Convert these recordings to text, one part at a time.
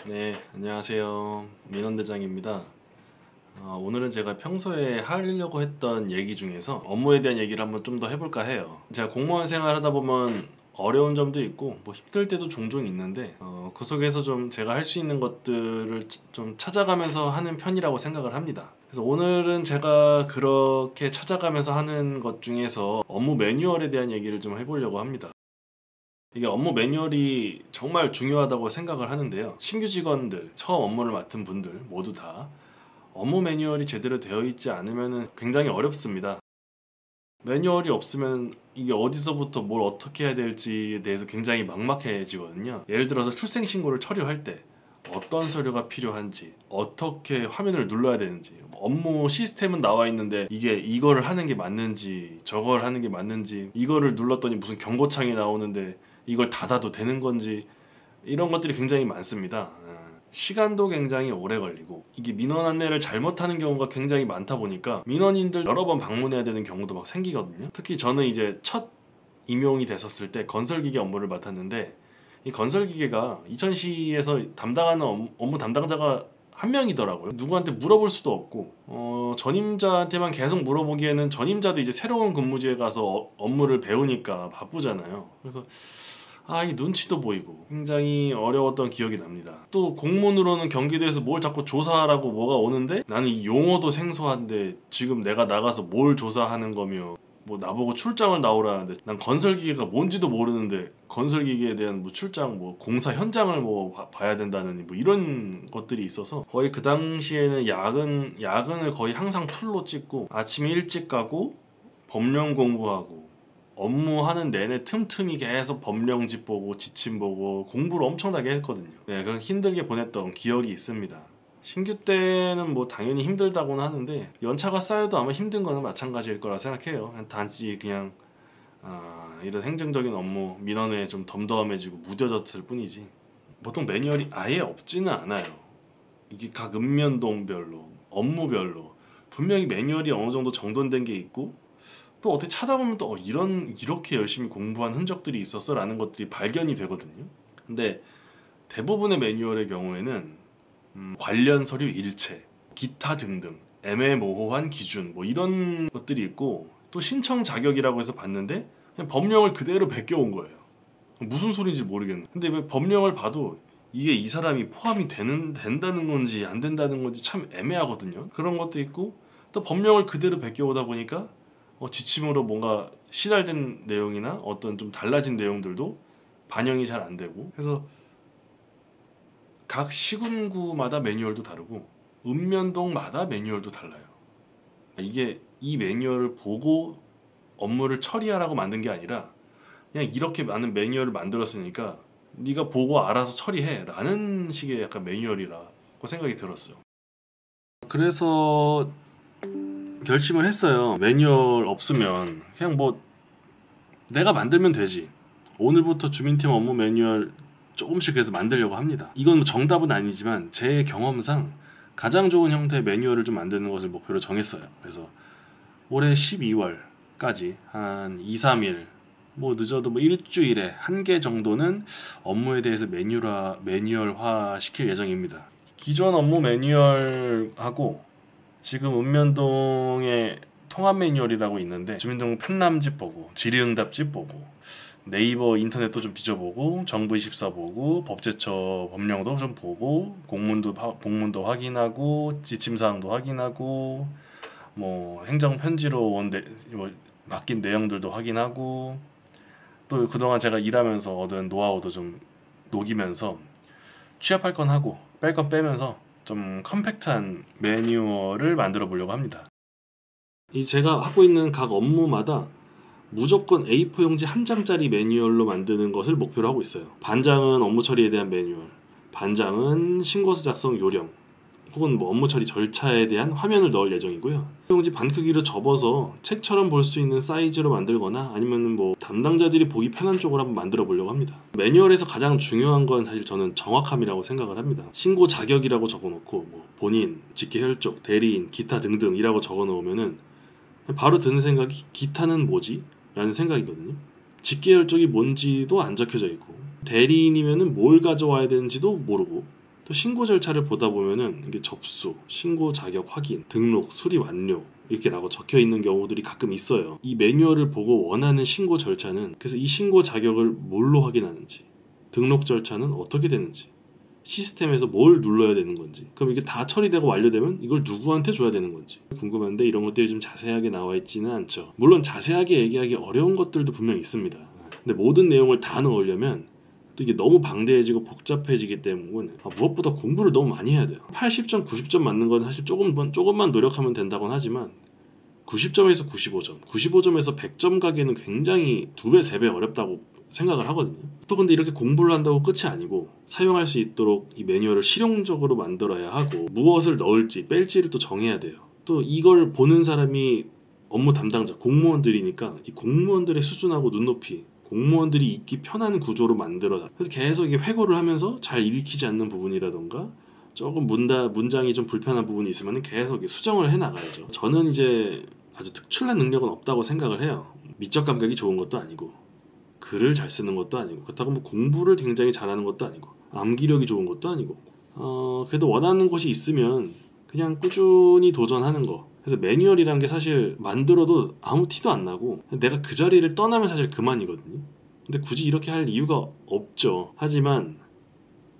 네, 안녕하세요. 민원대장입니다. 오늘은 제가 평소에 하려고 했던 얘기 중에서 업무에 대한 얘기를 한번 좀 더 해볼까 해요. 제가 공무원 생활 하다 보면 어려운 점도 있고 뭐 힘들 때도 종종 있는데 그 속에서 좀 제가 할 수 있는 것들을 좀 찾아가면서 하는 편이라고 생각을 합니다. 그래서 오늘은 제가 그렇게 찾아가면서 하는 것 중에서 업무 매뉴얼에 대한 얘기를 좀 해보려고 합니다. 이게 업무 매뉴얼이 정말 중요하다고 생각을 하는데요. 신규 직원들, 처음 업무를 맡은 분들 모두 다 업무 매뉴얼이 제대로 되어 있지 않으면 굉장히 어렵습니다. 매뉴얼이 없으면 이게 어디서부터 뭘 어떻게 해야 될지에 대해서 굉장히 막막해지거든요. 예를 들어서 출생신고를 처리할 때 어떤 서류가 필요한지, 어떻게 화면을 눌러야 되는지, 업무 시스템은 나와 있는데 이게 이거를 하는 게 맞는지, 저걸 하는 게 맞는지, 이거를 눌렀더니 무슨 경고창이 나오는데 이걸 닫아도 되는 건지, 이런 것들이 굉장히 많습니다. 시간도 굉장히 오래 걸리고 이게 민원 안내를 잘못하는 경우가 굉장히 많다 보니까 민원인들 여러 번 방문해야 되는 경우도 막 생기거든요. 특히 저는 이제 첫 임용이 됐었을 때 건설기계 업무를 맡았는데, 이 건설기계가 이천시에서 담당하는 업무 담당자가 한 명이더라고요. 누구한테 물어볼 수도 없고 전임자한테만 계속 물어보기에는 전임자도 이제 새로운 근무지에 가서 업무를 배우니까 바쁘잖아요. 그래서 이 눈치도 보이고 굉장히 어려웠던 기억이 납니다. 또 공문으로는 경기도에서 뭘 자꾸 조사하라고 뭐가 오는데 나는 이 용어도 생소한데 지금 내가 나가서 뭘 조사하는 거며, 뭐 나보고 출장을 나오라는데 난 건설기계가 뭔지도 모르는데 건설기계에 대한 뭐 출장, 뭐 공사 현장을 뭐 봐야 된다는 뭐 이런 것들이 있어서 거의 그 당시에는 야근을 거의 항상 풀로 찍고 아침에 일찍 가고 법령 공부하고 업무하는 내내 틈틈이 계속 법령집 보고 지침 보고 공부를 엄청나게 했거든요. 네, 그런 힘들게 보냈던 기억이 있습니다. 신규 때는 뭐 당연히 힘들다고는 하는데 연차가 쌓여도 아마 힘든 거는 마찬가지일 거라 생각해요. 단지 그냥 이런 행정적인 업무 민원에 좀 덤덤해지고 무뎌졌을 뿐이지 보통 매뉴얼이 아예 없지는 않아요. 이게 각 읍면동별로 업무별로 분명히 매뉴얼이 어느 정도 정돈된 게 있고, 또 어떻게 찾아보면 또 이렇게 열심히 공부한 흔적들이 있었어 라는 것들이 발견이 되거든요. 근데 대부분의 매뉴얼의 경우에는 관련 서류 일체, 기타 등등 애매모호한 기준 뭐 이런 것들이 있고, 또 신청 자격이라고 해서 봤는데 그냥 법령을 그대로 베껴온 거예요. 무슨 소리인지 모르겠는데 근데 왜 법령을 봐도 이게 이 사람이 포함이 된다는 건지 안 된다는 건지 참 애매하거든요. 그런 것도 있고, 또 법령을 그대로 베껴오다 보니까 지침으로 뭔가 시달된 내용이나 어떤 좀 달라진 내용들도 반영이 잘 안 되고, 그래서 각 시군구마다 매뉴얼도 다르고 읍면동마다 매뉴얼도 달라요. 이게 이 매뉴얼을 보고 업무를 처리하라고 만든 게 아니라 그냥 이렇게 많은 매뉴얼을 만들었으니까 네가 보고 알아서 처리해 라는 식의 약간 매뉴얼이라고 생각이 들었어요. 그래서 결심을 했어요. 매뉴얼 없으면 그냥 뭐 내가 만들면 되지. 오늘부터 주민팀 업무 매뉴얼 조금씩 그래서 만들려고 합니다. 이건 정답은 아니지만 제 경험상 가장 좋은 형태의 매뉴얼을 좀 만드는 것을 목표로 정했어요. 그래서 올해 12월까지 한 2, 3일, 뭐 늦어도 뭐 일주일에 한 개 정도는 업무에 대해서 매뉴얼화 시킬 예정입니다. 기존 업무 매뉴얼하고 지금 읍면동에 통합 매뉴얼이라고 있는데 주민등록 편람집 보고 질의응답집 보고 네이버 인터넷도 좀 뒤져보고 정부24 보고 법제처 법령도 좀 보고 공문도 확인하고 지침사항도 확인하고 뭐 행정편지로 맡긴 내용들도 확인하고, 또 그동안 제가 일하면서 얻은 노하우도 좀 녹이면서 취합할 건 하고 뺄 건 빼면서 좀 컴팩트한 매뉴얼을 만들어 보려고 합니다. 이 제가 하고 있는 각 업무마다 무조건 A4 용지 한 장짜리 매뉴얼로 만드는 것을 목표로 하고 있어요. 반장은 업무 처리에 대한 매뉴얼, 반장은 신고서 작성 요령, 혹은 뭐 업무 처리 절차에 대한 화면을 넣을 예정이고요. 용지 반 크기로 접어서 책처럼 볼 수 있는 사이즈로 만들거나 아니면 뭐 담당자들이 보기 편한 쪽으로 한번 만들어 보려고 합니다. 매뉴얼에서 가장 중요한 건 사실 저는 정확함이라고 생각을 합니다. 신고 자격이라고 적어놓고 뭐 본인, 직계 혈족, 대리인, 기타 등등이라고 적어놓으면은 바로 드는 생각이 기타는 뭐지? 라는 생각이거든요. 직계 혈족이 뭔지도 안 적혀져 있고 대리인이면은 뭘 가져와야 되는지도 모르고 또 신고 절차를 보다 보면은 이게 접수, 신고 자격 확인, 등록, 수리 완료 이렇게 라고 적혀 있는 경우들이 가끔 있어요. 이 매뉴얼을 보고 원하는 신고 절차는, 그래서 이 신고 자격을 뭘로 확인하는지, 등록 절차는 어떻게 되는지, 시스템에서 뭘 눌러야 되는 건지, 그럼 이게 다 처리되고 완료되면 이걸 누구한테 줘야 되는 건지 궁금한데, 이런 것들이 좀 자세하게 나와 있지는 않죠. 물론 자세하게 얘기하기 어려운 것들도 분명히 있습니다. 근데 모든 내용을 다 넣으려면 또 이게 너무 방대해지고 복잡해지기 때문에 무엇보다 공부를 너무 많이 해야 돼요. 80점, 90점 맞는 건 사실 조금만 노력하면 된다곤 하지만 90점에서 95점, 95점에서 100점 가기에는 굉장히 2배, 3배 어렵다고 생각을 하거든요. 또 근데 이렇게 공부를 한다고 끝이 아니고 사용할 수 있도록 이 매뉴얼을 실용적으로 만들어야 하고, 무엇을 넣을지 뺄지를 또 정해야 돼요. 또 이걸 보는 사람이 업무 담당자, 공무원들이니까 이 공무원들의 수준하고 눈높이, 공무원들이 읽기 편한 구조로 만들어서 계속 이게 회고를 하면서 잘 읽히지 않는 부분이라던가 조금 문장이 좀 불편한 부분이 있으면 계속 수정을 해나가야죠. 저는 이제 아주 특출난 능력은 없다고 생각을 해요. 미적 감각이 좋은 것도 아니고 글을 잘 쓰는 것도 아니고, 그렇다고 뭐 공부를 굉장히 잘하는 것도 아니고 암기력이 좋은 것도 아니고, 그래도 원하는 것이 있으면 그냥 꾸준히 도전하는 거. 그래서 매뉴얼이라는 게 사실 만들어도 아무 티도 안 나고 내가 그 자리를 떠나면 사실 그만이거든요. 근데 굳이 이렇게 할 이유가 없죠. 하지만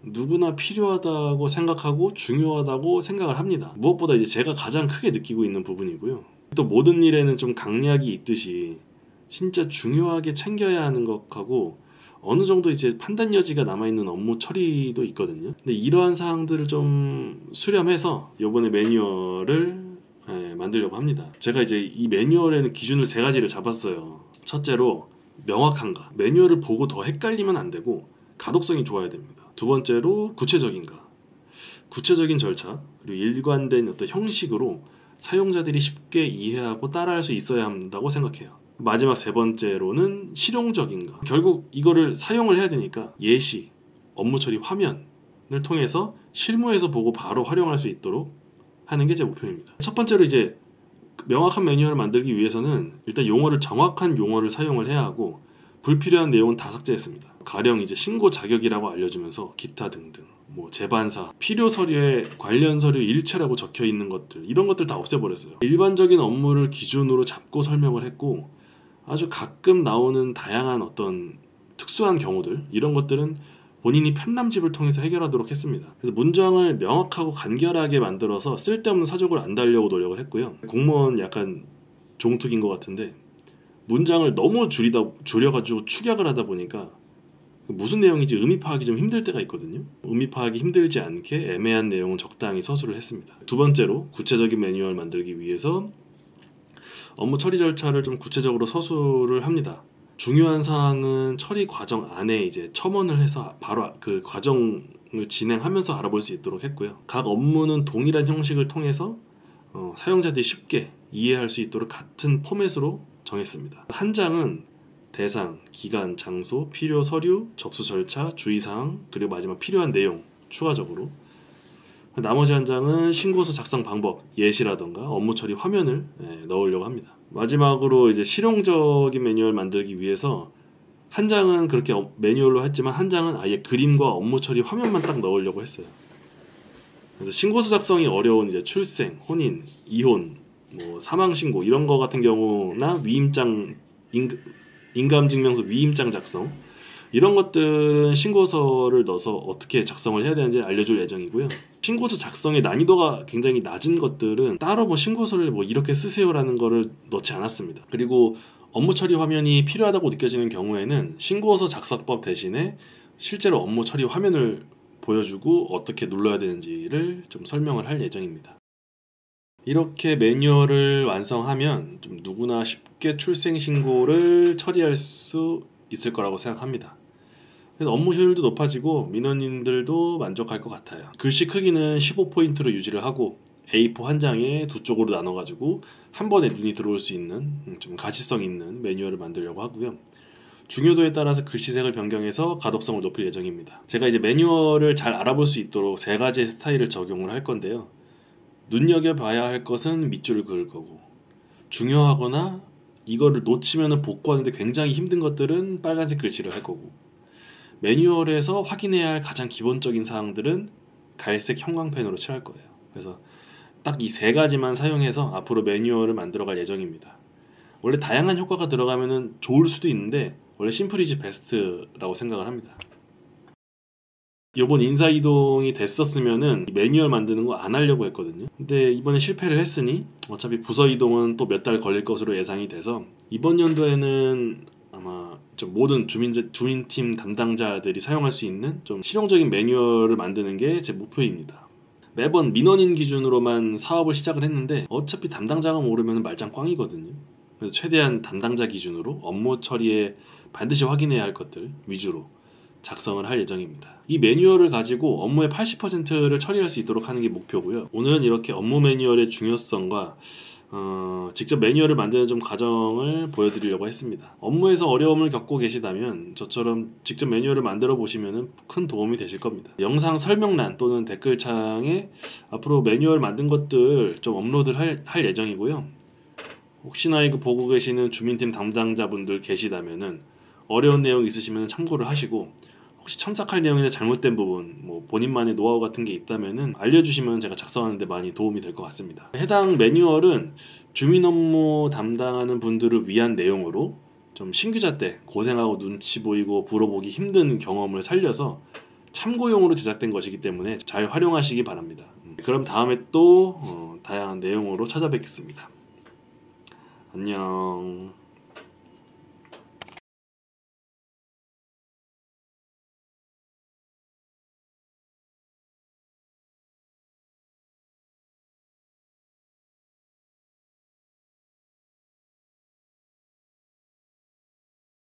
누구나 필요하다고 생각하고 중요하다고 생각을 합니다. 무엇보다 이제 제가 가장 크게 느끼고 있는 부분이고요. 또 모든 일에는 좀 강약이 있듯이 진짜 중요하게 챙겨야 하는 것하고 어느 정도 이제 판단 여지가 남아있는 업무 처리도 있거든요. 근데 이러한 사항들을 좀 수렴해서 이번에 매뉴얼을 만들려고 합니다. 제가 이제 이 매뉴얼에는 기준을 3가지를 잡았어요. 첫째로 명확한가. 매뉴얼을 보고 더 헷갈리면 안 되고 가독성이 좋아야 됩니다. 두 번째로 구체적인가. 구체적인 절차, 그리고 일관된 어떤 형식으로 사용자들이 쉽게 이해하고 따라할 수 있어야 한다고 생각해요. 마지막 3번째로는 실용적인가. 결국 이거를 사용을 해야 되니까 예시, 업무 처리 화면을 통해서 실무에서 보고 바로 활용할 수 있도록 하는 게 제 목표입니다. 첫 번째로 이제 명확한 매뉴얼을 만들기 위해서는 일단 정확한 용어를 사용을 해야 하고, 불필요한 내용은 다 삭제했습니다. 가령 이제 신고 자격이라고 알려주면서 기타 등등, 뭐 재반사, 필요 서류에 관련 서류 일체라고 적혀 있는 것들, 이런 것들 다 없애버렸어요. 일반적인 업무를 기준으로 잡고 설명을 했고, 아주 가끔 나오는 다양한 어떤 특수한 경우들, 이런 것들은 본인이 편남집을 통해서 해결하도록 했습니다. 그래서 문장을 명확하고 간결하게 만들어서 쓸데없는 사족을 안 달려고 노력을 했고요. 공무원 약간 종특인 것 같은데 문장을 너무 줄여가지고 축약을 하다 보니까 무슨 내용인지 의미 파악이 좀 힘들 때가 있거든요. 의미 파악이 힘들지 않게 애매한 내용은 적당히 서술을 했습니다. 두 번째로 구체적인 매뉴얼 만들기 위해서 업무 처리 절차를 좀 구체적으로 서술을 합니다. 중요한 사항은 처리 과정 안에 이제 첨언을 해서 바로 그 과정을 진행하면서 알아볼 수 있도록 했고요. 각 업무는 동일한 형식을 통해서 사용자들이 쉽게 이해할 수 있도록 같은 포맷으로 정했습니다. 한 장은 대상, 기간, 장소, 필요 서류, 접수 절차, 주의사항, 그리고 마지막 필요한 내용 추가적으로. 나머지 한 장은 신고서 작성 방법, 예시라던가 업무 처리 화면을 넣으려고 합니다. 마지막으로 이제 실용적인 매뉴얼 만들기 위해서 한 장은 그렇게 매뉴얼로 했지만 한 장은 아예 그림과 업무 처리 화면만 딱 넣으려고 했어요. 그래서 신고서 작성이 어려운 이제 출생, 혼인, 이혼, 뭐 사망 신고 이런 거 같은 경우나 위임장, 인감증명서 위임장 작성, 이런 것들은 신고서를 넣어서 어떻게 작성을 해야 되는지 알려줄 예정이고요. 신고서 작성의 난이도가 굉장히 낮은 것들은 따로 뭐 신고서를 뭐 이렇게 쓰세요라는 거를 넣지 않았습니다. 그리고 업무 처리 화면이 필요하다고 느껴지는 경우에는 신고서 작성법 대신에 실제로 업무 처리 화면을 보여주고 어떻게 눌러야 되는지를 좀 설명을 할 예정입니다. 이렇게 매뉴얼을 완성하면 좀 누구나 쉽게 출생신고를 처리할 수 있을 거라고 생각합니다. 그래서 업무 효율도 높아지고 민원인들도 만족할 것 같아요. 글씨 크기는 15포인트로 유지를 하고 A4 한 장에 2쪽으로 나눠가지고 한 번에 눈이 들어올 수 있는 좀 가시성 있는 매뉴얼을 만들려고 하고요. 중요도에 따라서 글씨색을 변경해서 가독성을 높일 예정입니다. 제가 이제 매뉴얼을 잘 알아볼 수 있도록 3가지의 스타일을 적용을 할 건데요. 눈여겨봐야 할 것은 밑줄을 그을 거고, 중요하거나 이거를 놓치면 복구하는데 굉장히 힘든 것들은 빨간색 글씨를 할 거고, 매뉴얼에서 확인해야 할 가장 기본적인 사항들은 갈색 형광펜으로 칠할 거예요. 그래서 딱 이 세 가지만 사용해서 앞으로 매뉴얼을 만들어갈 예정입니다. 원래 다양한 효과가 들어가면은 좋을 수도 있는데 원래 심플 이즈 베스트라고 생각을 합니다. 요번 인사이동이 됐었으면은 매뉴얼 만드는 거 안 하려고 했거든요. 근데 이번에 실패를 했으니 어차피 부서 이동은 또 몇 달 걸릴 것으로 예상이 돼서 이번 연도에는 아마 좀 모든 주민팀 담당자들이 사용할 수 있는 좀 실용적인 매뉴얼을 만드는 게 제 목표입니다. 매번 민원인 기준으로만 사업을 시작을 했는데 어차피 담당자가 모르면 말짱 꽝이거든요. 그래서 최대한 담당자 기준으로 업무 처리에 반드시 확인해야 할 것들 위주로 작성을 할 예정입니다. 이 매뉴얼을 가지고 업무의 80%를 처리할 수 있도록 하는 게 목표고요. 오늘은 이렇게 업무 매뉴얼의 중요성과 직접 매뉴얼을 만드는 좀 과정을 보여드리려고 했습니다. 업무에서 어려움을 겪고 계시다면 저처럼 직접 매뉴얼을 만들어 보시면 큰 도움이 되실 겁니다. 영상 설명란 또는 댓글창에 앞으로 매뉴얼 만든 것들 좀 업로드를 할 예정이고요. 혹시나 이거 보고 계시는 주민팀 담당자분들 계시다면은 어려운 내용 있으시면 참고를 하시고 혹시 첨삭할 내용이나 잘못된 부분, 뭐 본인만의 노하우 같은 게 있다면은 알려주시면 제가 작성하는 데 많이 도움이 될 것 같습니다. 해당 매뉴얼은 주민 업무 담당하는 분들을 위한 내용으로 좀 신규자 때 고생하고 눈치 보이고 물어보기 힘든 경험을 살려서 참고용으로 제작된 것이기 때문에 잘 활용하시기 바랍니다. 그럼 다음에 또 다양한 내용으로 찾아뵙겠습니다. 안녕.